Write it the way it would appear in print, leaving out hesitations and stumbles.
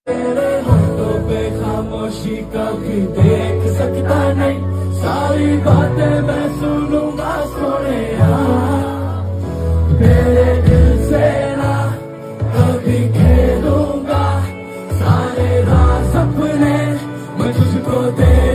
तेरे होठों पे खामोशी कभी देख सकता नहीं, सारी बातें मैं सुनूंगा सोने तेरे दिल से ना कभी खेलूंगा, सारे राज सपने मैं तुझको दे